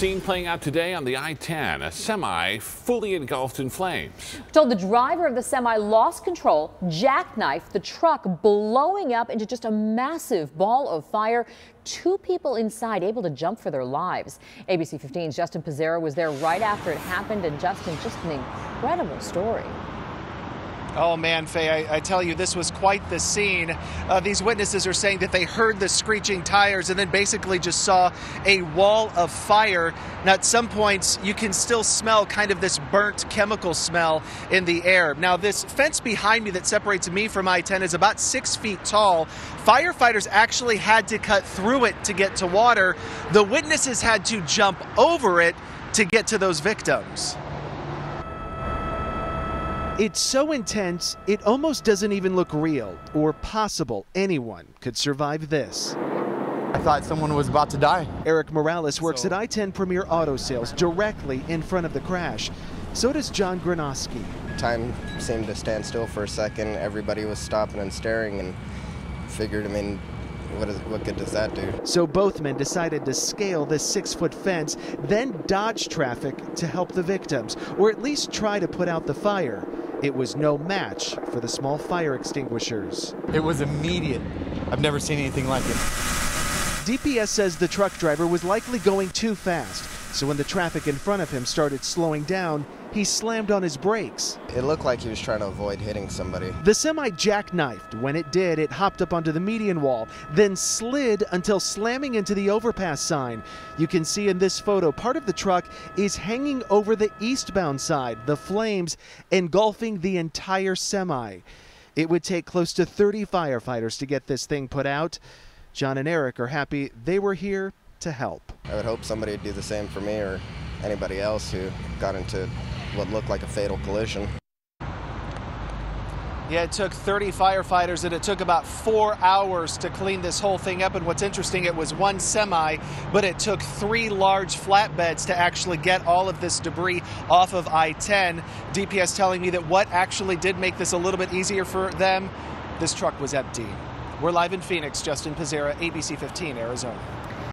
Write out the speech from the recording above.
scene playing out today on the I-10, a semi fully engulfed in flames. Told the driver of the semi lost control, jackknifed the truck, blowing up into just a massive ball of fire. 2 people inside able to jump for their lives. ABC 15's Justin Pizzera was there right after it happened, and Justin, just an incredible story. Oh man, Faye, I tell you, this was quite the scene. These witnesses are saying that they heard the screeching tires and then basically just saw a wall of fire. Now, at some points, you can still smell kind of this burnt chemical smell in the air. Now, this fence behind me that separates me from I-10 is about 6 feet tall. Firefighters actually had to cut through it to get to water. The witnesses had to jump over it to get to those victims. It's so intense, it almost doesn't even look real or possible anyone could survive this. I thought someone was about to die. Eric Morales works at I-10 Premier Auto Sales directly in front of the crash. So does John Granoski. Time seemed to stand still for a second. Everybody was stopping and staring and figured, what good does that do? So both men decided to scale this 6-foot fence, then dodge traffic to help the victims, or at least try to put out the fire. It was no match for the small fire extinguishers. It was immediate. I've never seen anything like it. DPS says the truck driver was likely going too fast, so when the traffic in front of him started slowing down, he slammed on his brakes. It looked like he was trying to avoid hitting somebody. The semi jackknifed. When it did, it hopped up onto the median wall, then slid until slamming into the overpass sign. You can see in this photo, part of the truck is hanging over the eastbound side, the flames engulfing the entire semi. It would take close to 30 firefighters to get this thing put out. John and Eric are happy they were here to help. I would hope somebody would do the same for me or anybody else who got into what looked like a fatal collision. Yeah, it took 30 firefighters and it took about 4 hours to clean this whole thing up. And what's interesting, it was one semi, but it took 3 large flatbeds to actually get all of this debris off of I-10. DPS telling me that what actually did make this a little bit easier for them, this truck was empty. We're live in Phoenix. Justin Pizzera, ABC 15, Arizona.